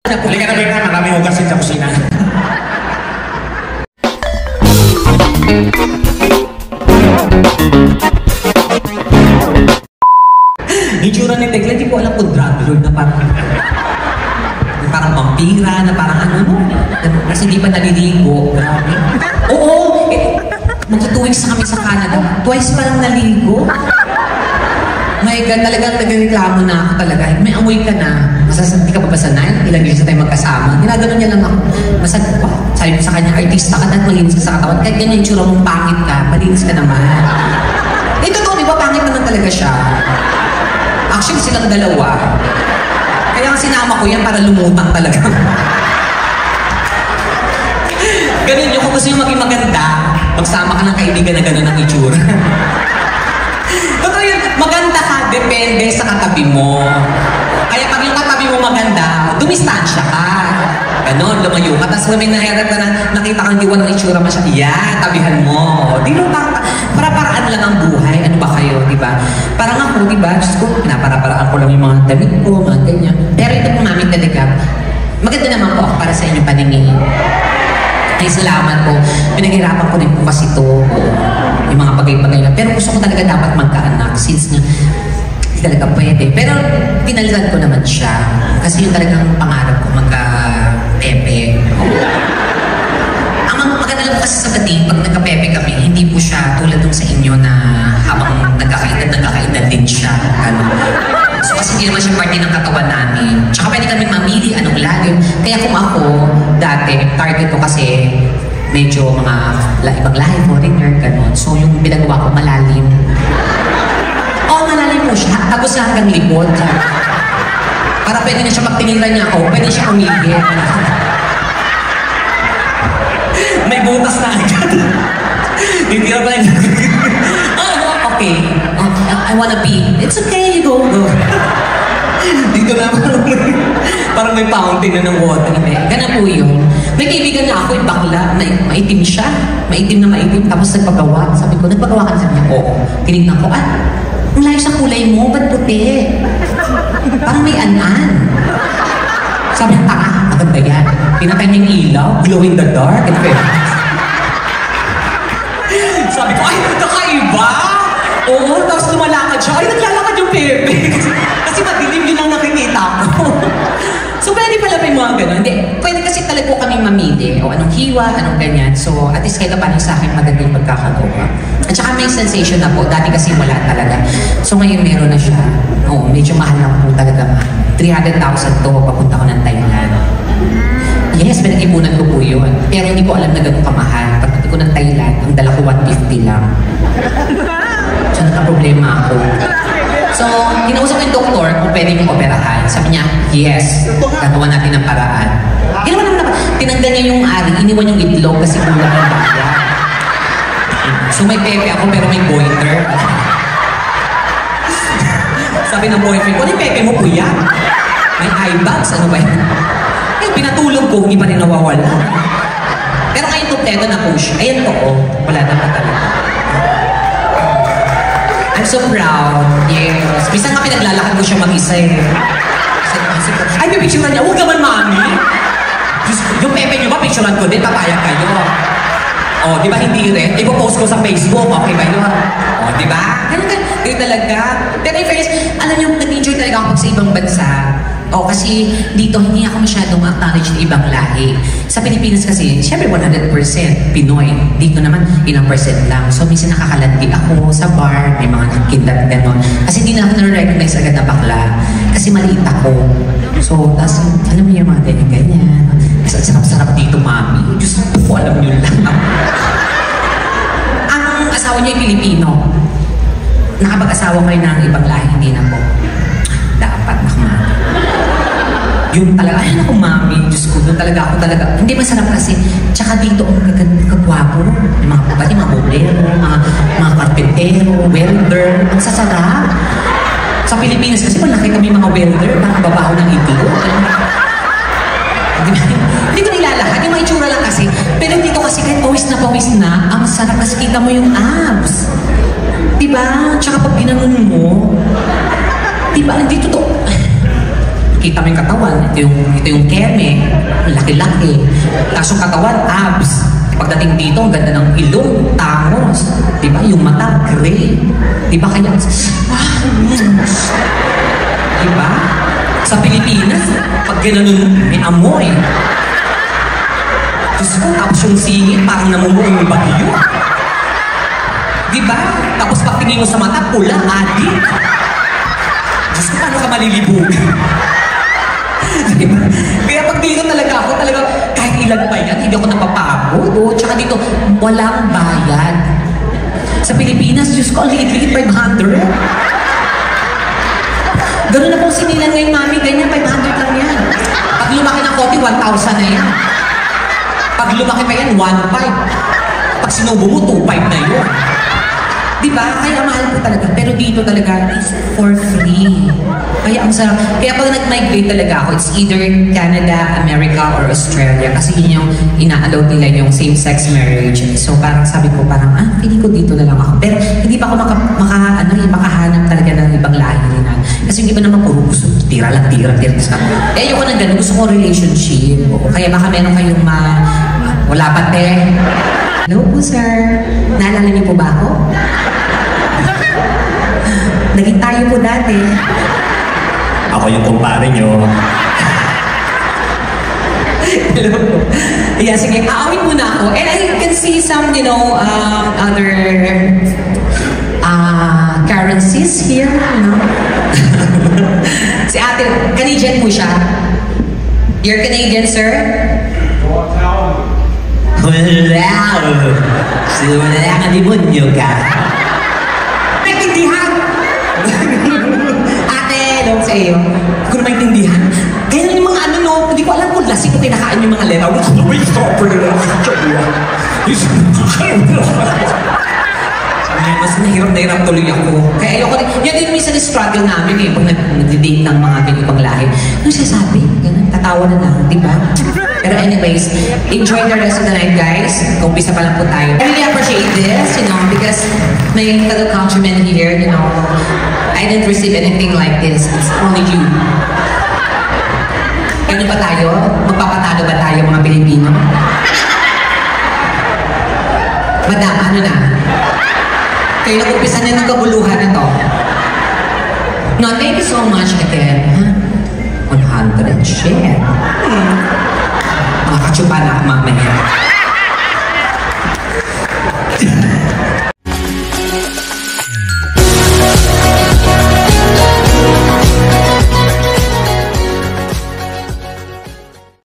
Halika na, Berna. Maraming hugasin sa kusina. Itsura ni Tekla, di ko alam kung drug lord na parang vampira, na parang ano, no? Kasi di pa naliligo. Grabe. Oo! Magsa 2 weeks na kami sa Canada. Twice pa lang naligo. My God, talagang nagreklamo na ako talaga. May amoy ka na. Masasanti ka pa ba sanay? Ilang years na tayo magkasama. Ginagano niya lang ako. Masagot pa. Sabi ko sa kanya, artista ka at malinis ka sa katawan. Kahit ganyan yung tsura mong pangit ka, malinis ka naman. Eh, totoo, di ba? Pangit naman talaga siya. Actually, silang dalawa. Kaya ang sinama ko yan para lumutang talaga. Ganun yung kung gusto yung maging maganda, magsama ka ng kaibigan na gano'n ang itsura. Totoo yun, maganda ka, depende sa katabi mo. Kaya pag yung katabi mo maganda, dumistansya ka. Ganon, lumayo ka. Tapos may naherap ka na nakita kang diwan ng itsura masyado. Yan, tabihan mo. Di mo para-paraan lang ang buhay. Ano ba kayo, di ba? Parang ako, di ba? Diyos ko, pinapara-paraan ko lang yung mga damit ko, mga ganyan. Pero ito po namin talaga, maganda naman po ako para sa inyong paningin. Ay, salamat po. Pinaghirapan ko din po kasi ito. Yung mga bagay-bagay na. Pero gusto ko talaga dapat magkaanak since nga hindi talaga pwede. Pero pinalitan ko naman siya. Kasi yung talagang pangarap ko magka-pepe. Ang maganda lang po kasi sa dating, pag nagka-pepe kami, hindi po siya tulad nung sa inyo na habang nagkakaedad din siya. Ano. So kasi hindi naman siya parte ng katawan namin. Tsaka pwede kami mamili anong lalim. Kaya kung ako, dati, target ko kasi medyo mga ibang lahi, foreigner, gano'n. So yung pinagawa ko, malalim. Oo, malalim po siya. Tapos na hanggang lipod. Para pwede na siya magtingiran niya ako, pwede siya umigil. May butas na agad. Hindi na pa yung... Okay. I wanna pee. It's okay, go. Dito na parang may fountain na ng water. Ganun po yun. May kaibigan na ako, yung bakla, maitim siya. Maitim na maitim, tapos nagpagawa. Sabi ko, nagpagawa ka na sabi niya, oo. Tinignan ko, ang layo sa kulay mo, ba't puti? Parang may an-an. Sabi niya, maganda yan. Pinatay niya yung ilaw, glow in the dark. Sabi ko, ay, kakaiba! Oo, tapos lumalakad siya. Ay, naglalakad yung Pepe. Kasi madilim yun ang nakikita ko. So, pwede pala may mga gano'n. Hindi, pwede kasi talaga po kami mamili. O anong hiwa, anong ganyan. So, at least kahit paano sa akin maganda yung pagkakagawa. At saka may sensation na po. Dati kasi wala talaga. So, ngayon meron na siya. Oo, medyo mahal lang po talaga. 300,000 to, papunta ko ng Thailand. Yes, pinag-ipunan ko po yun. Pero hindi ko alam na gano'ng kamahal. Pagdating ko ng Thailand, ang dala ko 150 lang. So, nagka-problema ako. So, kinausap ko yung doktor kung pwede mong operahan. Sabi niya, yes, gagawa natin ng paraan. Ginawa naman ako. Tinanggal niya yung ari, iniwan yung itlog kasi kulang yung bakla. So, may pepe ako pero may goiter. Sabi ng boyfriend ko, ano yung pepe mo, kuya? May eye bags, ano ba yun? Eh, pinatulog ko, hindi pa rin nawawala. Pero ngayon kompleto na po siya. Ayan po, oh. Wala na talaga. I'm so proud. Yes. Minsan nga pinaglalakad ko siya mag-isa eh. Ay, may picturean niya. Huwag naman, mami. Yung pepe niyo ba, picturean ko din, papayag kayo. O, di ba hindi rin? Ipo-post ko sa Facebook, okay ba yun? O, di ba? Ganun talaga. Pero in fairness, alam niyo, nag-enjoy talaga ako sa ibang bansa. O, kasi dito, hindi ako masyadong acknowledge ng ibang lahi. Sa Pilipinas kasi, syempre 100% Pinoy. Dito naman, ilang percent lang. So, minsan nakakalandi ako sa bar, may mga nagkindat gano'n. Kasi hindi na ako na-recognize agad na bakla. Kasi maliit ako. So, tas, alam mo yung mga ganyan-ganyan. Kasi sarap-sarap dito, mami. Diyos ko, alam nyo lang. Ang asawa niya ay Pilipino. Nakapag-asawa ko rin ng ibang lahi, hindi na po. Dapat, nakamami. Yung talaga, ay naku mami, Diyos ko, doon talaga ako talaga. Hindi masarap kasi, tsaka dito ang kagwapo. Yung mga kapatid, mga boblero, mga karpentero, welder, ang sasarap. Sa Pilipinas kasi malaki kami mga welder, parang babaho ng itlog. Hindi ko nilalahat, yung mga itsura lang kasi. Pero dito kasi kahit pawis na, ang sarap kasi kita mo yung abs. Diba? Tsaka pag ginanon mo, diba, dito to. kita mo yung katawan, ito yung keme, laki-laki. Tapos yung katawan, abs. Pagdating dito, ang ganda ng ilong, tangos. Diba? Yung mata, gray. Diba kaya? Diba? Sa Pilipinas, pag gano'n may amoy. Diyos ko, tapos yung singit, parang namumuong yung bagyo. Diba? Tapos pag tingin mo sa mata, pula, adik. Diyos ko, paano ka malilibog? Diba? Kaya pag dito talaga ako, kahit ilan pa yan, hindi ako napapagod. O, tsaka dito, walang bayad. Sa Pilipinas, Diyos ko, ang liit-liit, 500. Ganun na pong sinilan ngayon, mami, ganyan, 500 lang yan. Pag lumaki ng kote, 1,000 na yan. Pag lumaki pa yan, 1,500. Pag sinubo mo, 2,500 na yun. Diba? Kaya mahal ko talaga. Pero dito talaga, it's for free. Kaya ang sarap. Kaya pag nag-migrate talaga ako, it's either Canada, America, or Australia. Kasi yun yung ina-allow nila yung same-sex marriage. So parang sabi ko, feeling ko dito na lang ako. Pero hindi pa ako makahanap talaga ng ibang lahi nila. Kasi yung iba naman puro gusto, tira. Eh, ayoko na ganun. Gusto ko relationship. Kaya baka meron kayong wala pa, te. Hello po, sir. Naalala niyo po ba ako? Naging tayo po dati. Ako yung kumpare nyo. Hello po. Yeah, sige. Aawin muna ako. And I can see some, other currencies here, Si ate, Canadian po siya. You're Canadian, sir? Wala ka demonyo ka. Naintindihan! Ate, doon sa iyo. Hindi ko na maintindihan. Kaya yung mga hindi ko alam kung lasing ko kinakain yung mga leraw. Mas nahirap tuloy ako. Kaya ayoko rin. Yan din minsan struggle namin pag nag-date ng mga ibang lahi. Ano siya sabi? Ganun, tatawa na lang, di ba? Pero anyways, enjoy the rest of the night, guys. Kumpisa pa lang po tayo. I really appreciate this, because my fellow countrymen here, I didn't receive anything like this. It's only you. Ano ba tayo? Magpapatalo ba tayo mga Pilipino? Madam, ano na? Kayo nag-umpisa na ng kaguluhan na to. No, thank you so much again. 100, share.